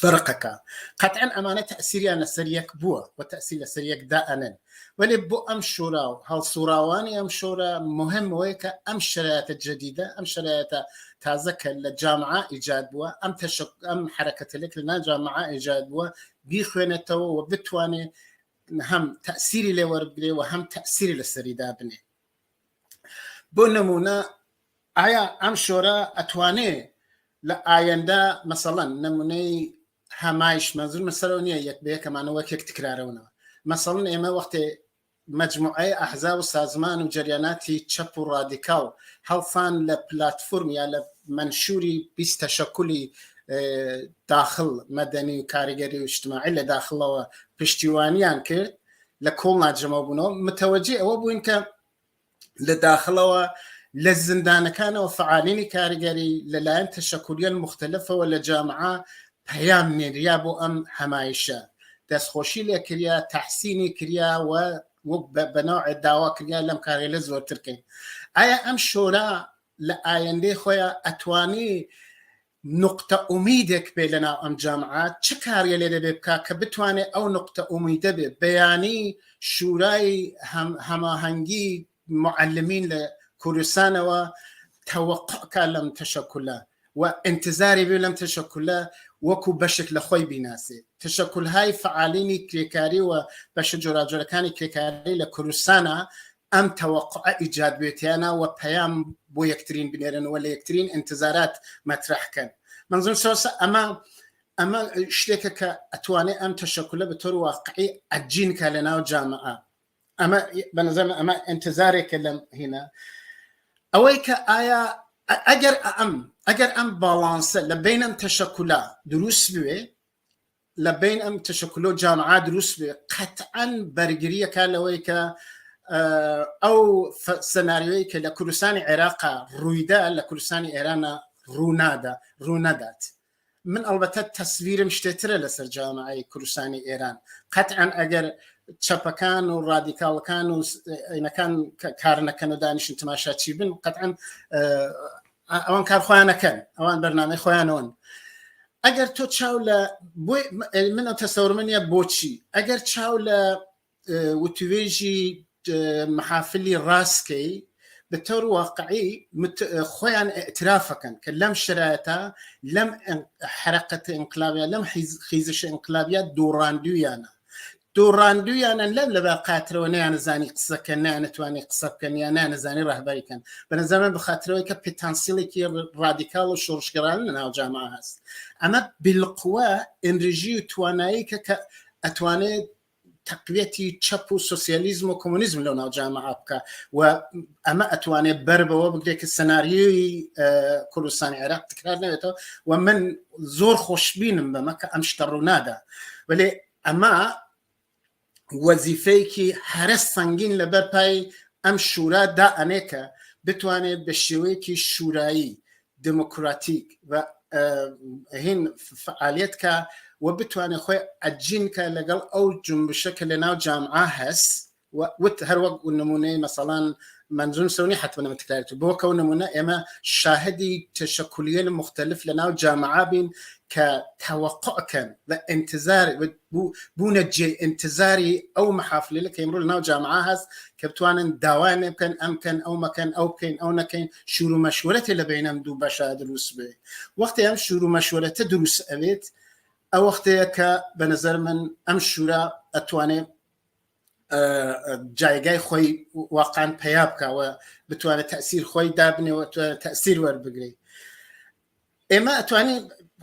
S2: فرقك قطعا امانه تاثيري انا سريك بوا وتاثير سريك دائما ولي بو ام شورا هل صوراواني ام شورا مهم ويك ام شرايات الجديده ام شرايات تازكى الجامعه ايجاد بوا ام حركه لك لنا جامعه ايجاد بوا بيخونته وبتواني هم تاثيري لوربلي وهم تاثيري للسريده بني بنمونه ايا ام شورا اتواني لا ايندا مثلا نموني همايش منظور مثلا يك بيه كمان وكيك تكرارونه مثلا اما وقت مجموعه احزاب وسازمان وجريانات تشابو راديكال هلفان لبلاتفورم يا منشوري بيستشكلي داخل مدني وكاريجري واجتماعي لداخله وبشتيوانيان كرد لكل جمعبونه متوجه وبوينك لداخله للزندان كانوا فعالين كاريجري للاين تشكليا مختلفه ولا جامعه بيام نيابو ام حمايشه دسخوشي لكريا تحسيني كريا وبنوع الدعوه كريا لم كاري لزور تركي ايا ام شورا لايندي خويا اتواني نقطه اميدك بيننا ام جامعات شكاري اللي بكا كبتواني او نقطه اميده بياني شوراي هماهنگي معلمين كورسانا وتوقع لم تشكله وانتظاري لم تشكله وكو بشك لخوي بناسي تشكل هاي فعاليني كريكاري وبش جراجر كاني كريكاري لكورسانا ام توقع ايجاد بيتيانا وبيام بو يكترين بنيرن ولا يكترين انتظارات مطرح كان منظور سوسه اما شليكك اتواني ام تشكله بطور واقعي اجين كلنا جامعه اما بنظام اما انتظاري كلام هنا اويك ايا اگر ام بالانس لبين ام تشكلا دروس بي لبين ام تشكلو جامعات دروس بي قطعا برجريه كان لويك او سيناريويك لكورساني عراق رويدا لكورساني ايران رونادات من البته تصوير مشتتره لسر جامعه كورساني ايران قطعا اگر شبكان وراديكال كانوا إن كان كارنا كانوا دانش انتماشات شيبن قطعا اوان كار خوانا كان اوان برنامج خوانون اگر تو تشاولا من تصور مني بوتشي اگر تشاولا وتويجي محافلي راسكي بطور واقعي خوان اعترافك كلام شرايطه لم حركه انقلابيه لم خيزش انقلابيه دوراندويانا لم لباقاتروني انا زاني قصك انا تواني قصك انا زاني رهبري كان بنزمان بخاطروي كبيتانسيليكي راديكال وشورشكران ناو جامعه هست اما بالقوه انرجي توانايك اتواني تقويتي تشابو سوسياليزم وكومونيزم لو ناو جامعه بك واما اتواني بربه وبديك السيناريو كل سنه عراق تكرارنا ومن زور خوشبين بما كامشترونادا ولي اما وظیفه‌ای که هر سنگین لبر پای ئەم شورا دائەنێکە بتوانێت بە شێوەیەکی شورایی دموکراتیک و هین فعالیتکە و بتوانێت خۆی ئەجینکە لەگەڵ ئەو جنبشەکە لە ناو جامعە هەست وت هەر وەک نمونەی مەسەڵان منظوم سوني حتى من تكرارته بوكا ونمونا إما شاهدي تشكليين مختلف لنا وجامعة بين كتوقع كان لانتظار بونجي انتظاري أو محافل لك يمروا لنا وجامعة هز كبتوان دوان يمكن أمكن أو مكان أو كين أو نكين شورو مشورة اللي بينهم دو باشا دروس به وقت يوم شورو مشورة دروس أبيت أو وقت يك بنظر من أم شورا أتواني جایگای خۆی واقعاً پیا بکە و بتوانێت تأثیر خۆی دابنێ و تأثیر وەربگری ئێمە ئەتوانین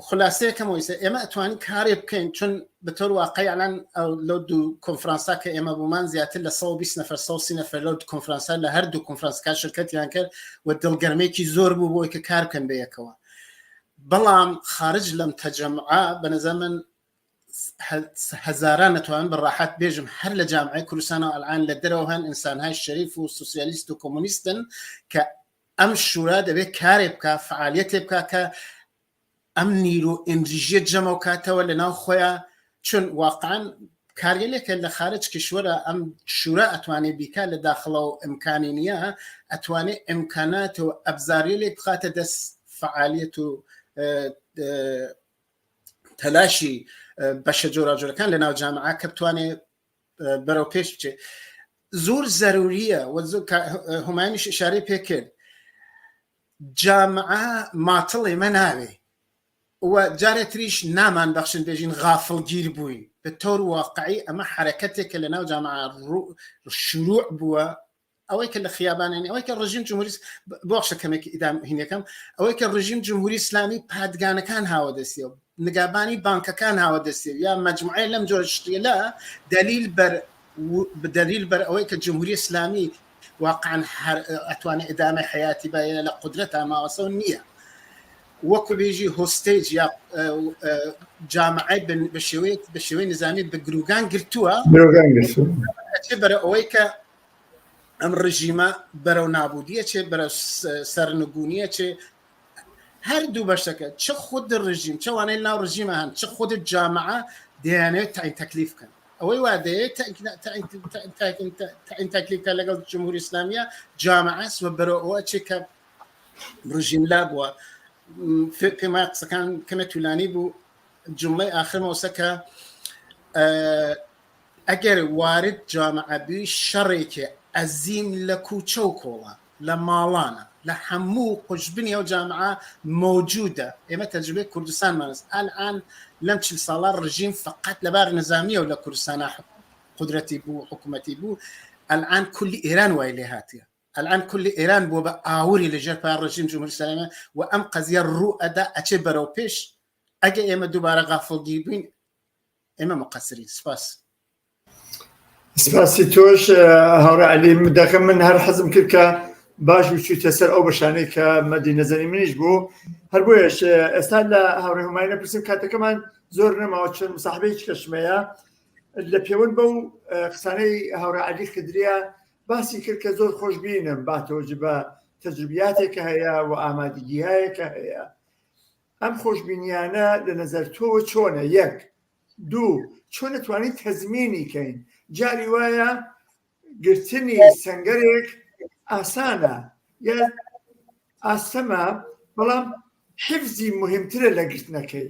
S2: خلاصەیەکەم ویسە ئێمە ئەتوانین کارێ بکەین چون بەتۆر واقعیان ئەو لەو دوو کۆنفرانسا کە ئێمە بوومان زیاتر لە 120 نەفەر 130 نەفەر لەو کۆنفرانسا لە هەردوو کۆنفرانسەکە شرکەتیان کرد و دڵگەرمێکی زۆر بوو بۆی کە کار بکەن بەیەکەوە بەڵام خارج لەم تەجەمعە بەنظر من هزاران نتوان بالراحات بيجم هر لجامعة كل سنة الآن لدروهن إنسان هاي الشريف وسوسياليست وكومونيستن كأم الشورى دبي كارب كفعاليات بكا كأمنيرو إنرجية جمع كاتا ولا ناخويا شون واقعا كاريلك اللي خارج كشورى أم شورى أتواني بيكا لداخله إمكانية أتواني إمكانات وأبزاريلك بخاطر دس فعاليته تلاشي بەشە جۆراجۆرەکان لە ناو جامعە کە بتوانێت بەرەو پێش بچێت زۆر زەروریە و هومانیش ئشارەی پێ کرد جامعە ماتڵێ مە ناوێ و جارێتریش نامان بەخشن بێژین غافڵگیر بووین بە تۆر واقعی ئەمە حرەکەتێکە لە ناو جامعە شروع بووە ئەوەی کە لە خیابانێنی ئەوەی کە ڕژیم جمهوری بۆخشە کەمێکی ئیدام هینەکەم ئەوەی کە ڕژیم جمهوری ئیسلامی پادگانەکان هاوەدەستیەوە نگابانی بانکەکان هاوەدەستی یا مجموعەیە لەم جۆرە شتێلە دلیل بەر ئەوەی کە جمهوری ئیسلامی واقعاً ئەتوانێت ئیدامەی حیاتی بە لە قودرەتە ماوەسە نییە وەکو بێژی هۆستێج یا جامعەی بە شێوەی نظامی بە گروگان گرتووە بەرە ئەوەی کە ئەم ڕژیمە بەرەو نابودیە چێ بەرە سەرنگونیە چێ هەردوو بەشەکە چه خود ڕژیم چەوانەی ناو ڕژیمە هەن چه خود جامعە دەیانێت تعیین تەکلیف بکەن ئەوەی وا دەیەوێت تعیین تەکلیفکە لەگەڵ جمهوری ئیسلامیە جامعەس و بەرەو ئەوە چێ کە ڕژیم لا بووە پێما قسەکان کەمە توولانی بوو جملەی ئاخرمەوەسە کە ئەگەر وارد جامعە بووی شەڕێکێ ئەزیم لە کوچە و کۆڵە لە ماڵانە لە هەموو قوشبنی ئەو جامعە موجودە ئێمە تەجربەی کوردستانمانست الان لەم 40 ساڵە ڕژیم فقط لەبار نظامیە و لە کوردستانە قدرەتی بوو حکوومەتی بوو الان کولی ئێران وای لێ هاتیە الان کولی ئێران بووە بە ئاوری لەژێر پای ڕژیم جمهوری ئیسلامی و ئەم قەزیە ڕوو ئەدا ئەچێ بەرەو پێش ئەگە ئێمە دووبارە غافڵگیر بووین ئێمە مقەسرین سپاس
S1: سپاسی تۆش هاوڕێ عەلی دەکەم من هەر حەزم کرد کە باش بچوویتە سەر ئەو بەشانەی کە مەدی نەزەری منیش بوو هەر بۆیەش ئێستا لە هاوڕێ هومانی نەپرسیم کاتەکەمان زۆر نەماوە چەند مساحبەیەکی کەشمەیە لە پەیوەند بەو قسانەی هاوڕێ عەلی خدریە باسی کرد کە زۆر خۆشببینم باتەوەجە بە تەجروبیاتێکە هەیە و ئامادەگیهایەکە هەیە ئەم خۆشببینیانە لە نەزەر تۆ چۆنە یەک دوو چۆن دەتوانین تەزمینی کەین جاری وایە گرتنی سەنگەرێک ئاسانە یا ئاسەمە بەڵام حفزی مهمترە لە گرتنەکەی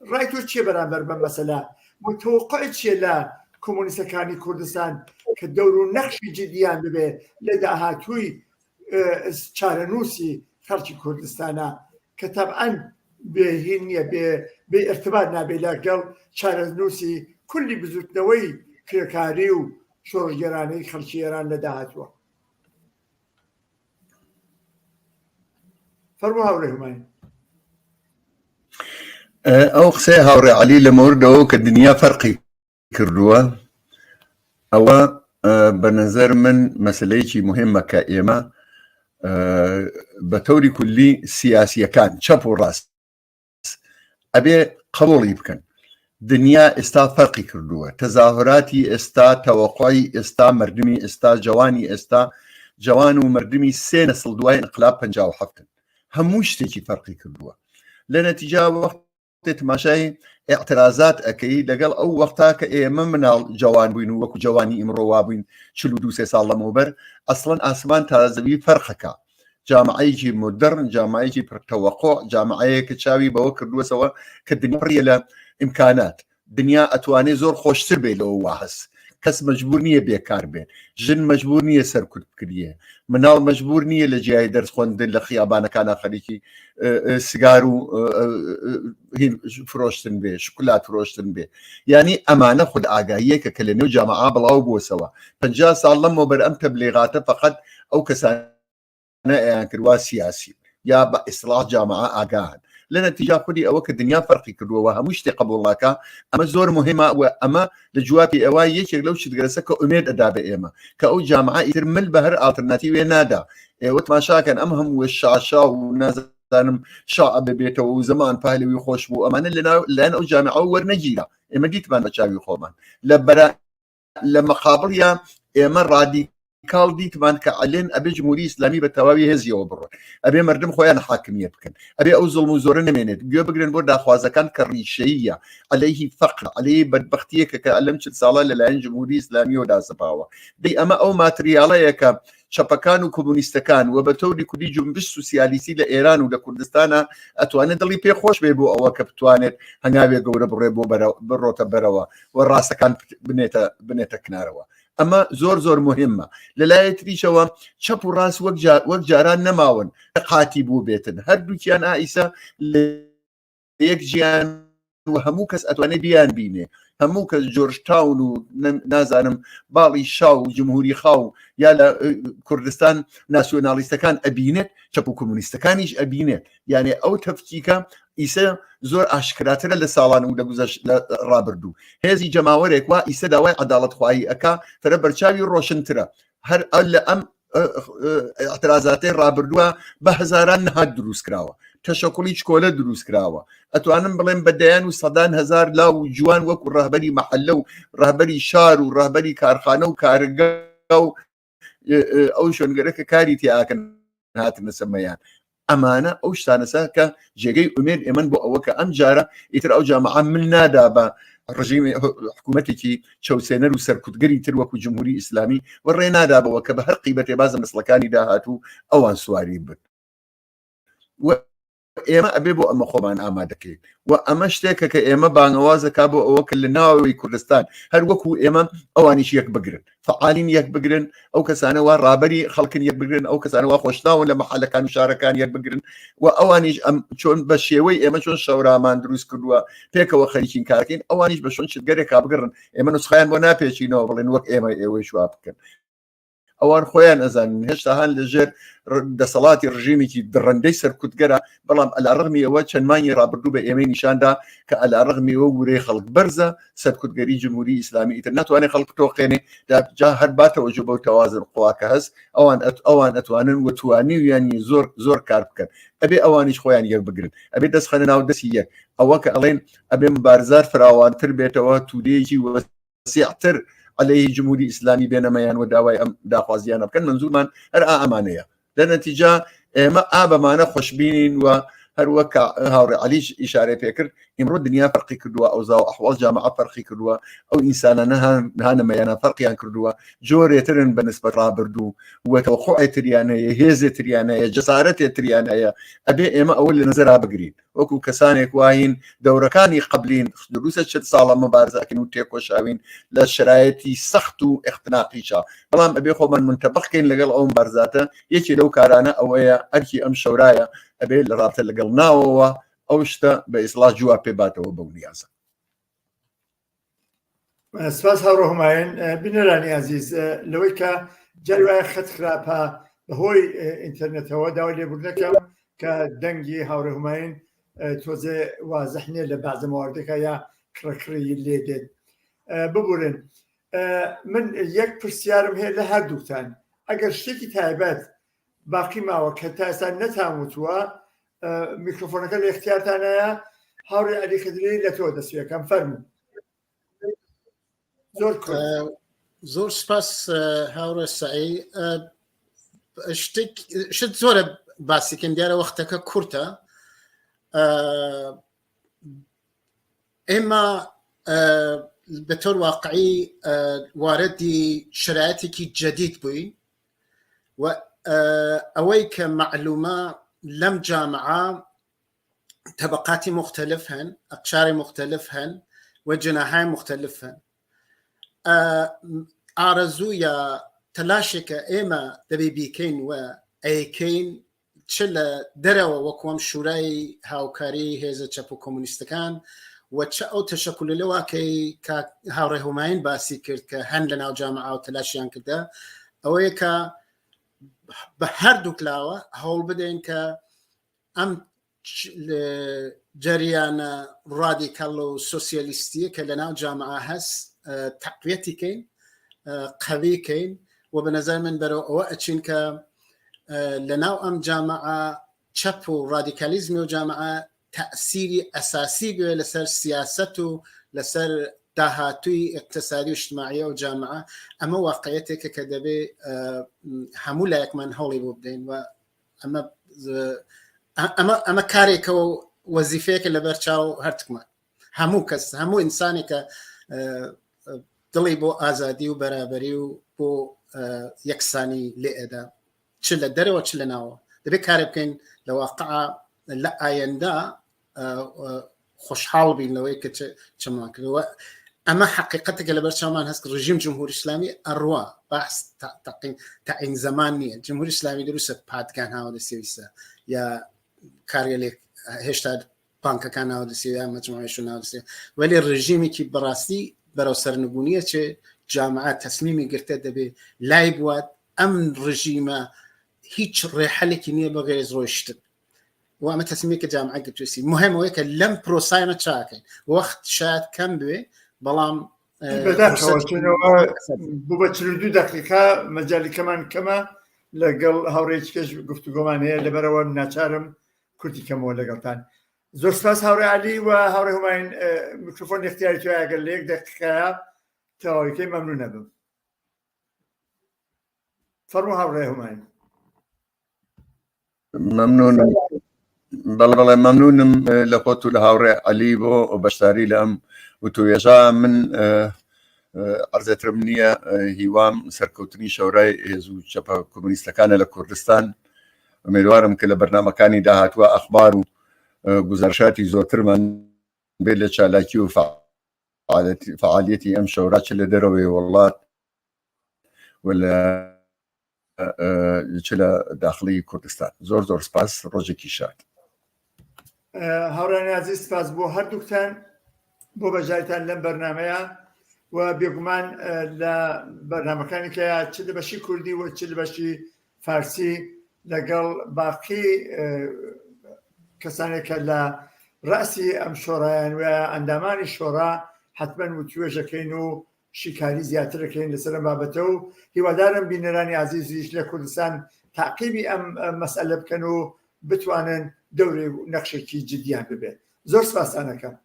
S1: ڕای تۆ چیە بەرامبەر بە مەسەلا متوقع چیە لە کۆمۆنیستەکانی کوردستان کە دەور و نەخشی جدیان ببێ لە داهاتووی چارەنووسی خەڵکی کوردستانە کە تەبعەن بێهین نییە بێ ئێرتباط نابێ لەگەڵ چارەنووسی کولی بزوتنەوەی کرێکاری و شۆڕژگەرانەی خەڵکی ئێران لە داهاتووە فەرموو هاوڕێ هومانی
S3: ئەو قسەی هاوڕێ عەلی لە مۆردەوە کە دنیا فەرقی کردووە ئەوە بە نەزەر من مەسلەیەکی مهمە کە ئێمە بە تەوری کولی سیاسیەکان چەپ و ڕاست ئەبێ قبوڵی بکەن دنیا ئێستا فەرقی کردووە تەزاهوراتی ئێستا تەوەقعی ئێستا مردمی ئێستا جوانی ئێستا جوان و مردمی 3 نسڵ دوای انقلاب 57 هەموو شتێکی فەرقی کردووە لە نەتیجا وەختێ تماشای اعترازات ئەەکەی لەگەڵ ئەو وەختا کە ئێمە مناڵ جوان بووین و وەکو جوانی ئیمڕۆوا بووین 42 ساڵ لەمەوبەر ئەسڵەن ئاسمان تازەوی فەرقەکە جامعەیەکی مدرن جامعەیەکی پرتەوەقۆ جامعەیە کە چاوی بەوە کردووەسەوە کە دنیا پڕیە لە ئیمکانات دنیا ئەتوانێت زۆر خۆشتر بێت لەوە واهس کەس مەجبور نییە بێکار بێت ژن مەجبور نییە سەرکوت بکریە مناڵ مەجبور نییە لە جیای دەرس خوێندن لە خیابانەکانە خەریکی سگار و فرۆشتن بێ شکلات فرۆشتن بێ ینی ئەمانە خود ئاگاییەکە کە لە نێو جامعە بڵاو بووسەوە 50 ساڵ لەمەوە بەر ئەم تەبلیغاتە فقط ئەو کەسانە ئەیان کردوا سیاسی یا بە ئیسلاح جامعە ئاگاهن لە نەتیجا خودی ئەوە کە دنیا فەرقی کردووە هەموو شتێ قبوڵەکە ئەمە زۆر مهمە و ئەمە لە جوابی ئەوە یەکێک لەو شتگرەسە کە ئومێد ئەدا بە ئێمە کە ئەو جامعە ئیتر مل بە هەر ئالتەرناتیوێ نادا ئێوە تماشاکەن ئەم هەموو شاشا و نازانم شاع ببێتەوە و زەمان پالەوی خۆش بوو ئەمانە لەلایەن ئەو جامعە وەرنەگیرە ئێمە دیتمان بە چاوی خۆمان لە مەقابڵیان ئێمە ڕادی کاڵ دیتمان کە ئەلێن ئەبێ جمهوری ئیسلامی بە تەواوی هێزیەوە بڕۆن ئەبێ مردم خۆیان حاکمیت بکەن ئەبێ ئەو زوڵم و زۆرە نەمێنێت گوێ بگرن بۆ داخوازەکان کە ڕیشەیە عەلەیهی فەقر عەلەیهی بەدبەختیەکە کە ئەلەم 40 ساڵە لەلایەن جمهوری ئیسلامیەوە داسەپاوە دەی ئەمە ئەو ماتریاڵەیە کە چەپەکان و کۆمونیستەکان و بە تەوری کوردی جنبش سوسیالیستی لە ئێران و لە کوردستانە ئەتوانێت دڵی پێخۆش بێ بۆ ئەوە کە بتوانێت هەنگاوێ گەورە بڕێ بۆ بڕۆتە بەرەوە و ڕاستەکان بنێتە کنارەوە ئەمە زۆر مهمە لەلایەتریشەوە چەپ و ڕاست وەک جاران نەماون قاتی بوو بێتن هەردووکیان ئائیسا لە یەک ژیان و هەموو کەس ئەتوانێت بیان بینێ هەموو کەس جۆرجتاون و نازانم باڵی شاو و جمهوری خاو یا لە کوردستان ناسیۆنالیستەکان ئەبینێت چەپ و کۆمونیستەکانیش ئەبینێت یعنی ئەو تەفکیکە ئیسە زۆر ئاشکراترە لە ساڵان و لە ڕابردوو هێزی جەماوەرێک وا ئیسە داوای عەداڵەتخوایی ئەکا فەرە بەرچاوی ڕۆشنترە هەر لە ئەم اعترازاتەی ڕابردووە بە هەزاران نەهات دروست کراوە تەشەکوڵی چکۆلە دروست کراوە ئەتوانم بڵێم بەدەیان و سەدان هەزار لاو و جوان وەکو ڕەهبەری مەحەلە و ڕەهبەری شار و ڕەهبەری کارخانە و کارگە و ئەو شوێنگەرەکە کاری تیاکەن هاتنە سەمەیان ئەمانە ئەو شتانەسا کە جێگەی ئومێد ئێمن بۆ ئەوە کە ئەم جارە ئیتر ئەو جامعە من نادا بە ڕژیمی حکوومەتێکی چەوسێنەر و سەرکوتگەری تر وەکو جمهوری ئیسلامی و ڕێ نادابەوە کە بە هەر قیبەتێ بازە مەسڵەکانی داهاتوو ئەوان سواری بن ئێمە ئەبێ بۆ ئەمە خۆمان ئامادەکەین و ئەمە شتێکە کە ئێمە بانگەوازەکا بۆ ئەوە کە لە ناوەوەی کوردستان هەر وەکو ئێمە ئەوانیش یەک بگرن فعالین یەک بگرن ئەو کەسانەوە ڕابەری خەڵکن یەک بگرن ئەو کەسانەوە خۆشناون لە مەحەلەکان و شارەکان یەک بگرن و ئەوانیش ئەم چۆن بە شێوەی ئێمە چۆن شەورامان دروست کردووە پێکەوە خەریکین کارکەین ئەوانیش بە شۆن شتگەرێکا بگرن ئێمە نوسخەیان بۆ ناپێچینەوە بڵێن وەک ئێمە ئێوەی شوا بکەن ئەوان خۆیان ئەزانن هێشتا هەن لەژێر دەسەڵاتی ڕژیمێکی دڕندەی سەرکوتگەرە بەڵام ئەلاڕغمی ئەوە چەندمانی ڕابردوو بە ئێمەی نیشاندا کە ئەلاڕغمی ئەوە وورەی خەڵک بەرزە سەرکوتگەری جمهوری ئیسلامی ئیتر ناتوانێت خەڵک تۆقێنێ جا هەر باتەوە جو بەو تەوازن قواکە هەست ئەوان ئەتوانن و توانی و ینی زۆر کار بکەن ئەبێ ئەوانیش خۆیان یەک بگرن ئەبێ دەستخەنە ناو دەستی یەک ئەوە کە ئەڵێن ئەبێ مبارزات فراوانتر بێتەوە توودەیەکی وەسیعتر عليه جمهوری ئیسلامی بێنەمەیان و داوای ئەم داخوازیانە بکەن منزورمان هەر ئەمانەیە لە نەتیجا ئێمە ئابەمانە خۆشببینین و هەروەک هاوڕێ عەلیش ئیشارە پێکرد ئیمڕۆ دنیا فەرقی کردووە ئەوزا و ئەحواڵ جامعە فەرقی کردووە ئەو ئینسانانە هانەمەیانە فەرقیان کردووە جۆرێترن بە نسبەت ڕابردوو و تەوقعی تریانەیە هێزێ تریانەیە جەسارەتێ تریانەیە ئەبێ ئێمە ئەوە لە نەزەرا بگرین وەکو کەسانێک واین دەورەکانی قبلین دروستە 40 ساڵە مەبارزەکەین و تێکۆشاوین لە شرایەتی سەخت و اختناقیشا بەڵام ئەبێ خۆمان منتەبەقکەین لەگەڵ ئەو مبارزاتە یەکی لەو کارانە ئەوەیە ئەرکی ئەم شەورایە ئەبێ لە ڕابطە لەگەڵ ناوەوە ئەو شتە بە ئیسلاح جواب پێباتەوە بەو نیازە
S1: سپاس هاوڕۆ هوماین بینەرانی عەزیز لەوەی کە جاری وایە خەت خراپە بەهۆی ئینتەرنێتەوە داوای لێبوردنەکەم کە دەنگی هاوڕێ هوماین تۆزێ وازەحنێ لە بەعزە مەواردێکە یا کڕەکڕی لێ دێت ببورن من یەک پرسیارم هەیە لە هەردووتان ئەگەر شتێکی تایبەت باقی ماوە کە تا ئێستا نەتانوتووە میکرۆفۆنەکە لە اختیارتانەیە هاوڕێ عەلی خدری لە تۆ دەسویەکەم فەرموو
S2: زۆر سپاس هاوڕێ سەعی شت زۆرە باسیکەم دیارە وەختەکە کورتە ئێمە بەتۆر واقعی واردی شرایەتێکی جدید بووین و ئەوەی کە معلومە لەم جامعە طبقاتی مختلف هەن ئەقشاری مختلف هەن و جناحای مختلف هەن ئارەزوو یا تەلاشێکە ئێمە دەبێ بیکەین و ئەیکەین چ لە دەرەوە وەکوەم شورای هاوکاری هێزە چەپ و کۆمونیستەکان و چ ئەو تەشەکل لەواکەی هاوڕێ هوماین باسی کرد کە هەن لە ناو جامعە و تەلاشیان کردە ئەوەیە کە بە هەردوو کلاوە هەوڵ بدەین کە ئەم جەریانە ڕادیکاڵ و سۆسیالیستیە کە لە ناو جامعە هەست تەقویەتیکەین قەویکەین و بە نەزەر من بەرەو ئەوە ئەچین کە لە ناو ئەم جامعە چەپ و ڕادیکالیزمی و جامعە تأثیری ئەساسی بوێ لەسەر سیاست و لەسەر داهاتووی اقتصادی و اجتماعی و جامعە ئەمە واقعیەتێکە کە دەبێ هەموو لایەکمان هەوڵی بۆ بدەین و ئەمە کارێکە و وەزیفەیەکە لەبەر چاو هەرتکمان هەموو کەس هەموو ئینسانێکە دڵی بۆ ئازادی و بەرابەری و بۆ یەکسانی لێ ئەدا چ لە دەرەوە چ لە ناوە دەبێت کارێ بکەین لە واقعە لە ئایندا خۆشحاڵ بین لەوەی کە چمان کردەوە ئەمە حقیقەتێکە لەبەر چاومان هەست کە ڕژیم جمهوری ئیسلامی ئەڕوا بەحس تاعین زەمان نییە جمهوری ئیسلامی دروستە پادگان هاوە دەسێویستە یا کارێک هێشتا بانکەکان ناوە دەسێ یا مەجموعەیەش ناوە دەسێ وەلی ڕژیمێکی بەڕاستی بەرەو سەرنگونیە چێ جامعە تەسمیمی گرتە دەبێ لای بوات ئەم ڕژیمە هیچ ڕێحەلێکی نییە بە غێز ڕۆیشتن و ئەمە تەسمیمێکە جامعە گرتووسی مهمەوەی کە لەم پرۆسایمە چاکەین وەخت شاید کەم بوێ بەڵام
S1: بوو بە 42 دقیقا مەجالیکەمان کەمە لەگەڵ هاوڕێکیکەش گفتوگۆمان هەیە لەبەرەوە ناچارم کورتی کەمەوە لەگەڵتان زۆر سپاس هاوڕێ عەلی و هاوڕێ هوماین میکرۆفۆن اختیاری تۆ ئەگەر لە 1 دقیقەیە تەواویکەی مەمنون نەبم فەرموو هاوڕێ هوماین
S3: ممنونم بەڵێ مەمنونم لە خۆت و لە هاوڕێ عەلی بۆ بەشداری لە ئەم وتوێژە من ئەرزێترم نییە هیوام سەرکەوتنی شەورای هێز و چەپە کۆمونیستەکانە لە کوردستان ئومێدوارم کە لە بەرنامەکانی داهاتووە ئەخبار و گزارشاتی زۆرترمان بێت لە چالاکی و فعالیەتی ئەم شەورا چ لە دەرەوەی وڵات و چ لە داخڵی کوردستان زۆر سپاس ڕۆژێکی شاد
S1: هاوڕێی عەزیز سپاس بۆ هەردووکتان بۆ بەژاریتان لەم بەرنامەیە و بێگومان لە بەرنامەکانی کە چ لە بەشی کوردی و چ لە بەشی فارسی لەگەڵ باقی کەسانێکە لە ڕاسی ئەم شۆڕایان و ئەندامانی شۆڕا حتمەن وتوێژەکەین و شیکاری زیاترەکەین لەسەر بابەتە و هیوادارم بینەرانی عەزیزیش لە کوردستان تاقیبی ئەم مەسئلە بکەن و بتوانن دەورێ و نەخشێکی جدیان ببێت زۆر سپاسانەکەم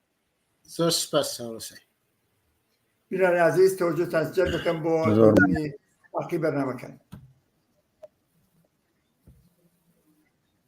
S2: زۆر سپاس هاوڕێ
S1: بینەرانی عەزیز تەوەجۆتان جەلب دەکەم بۆ باقی بەرنامەکان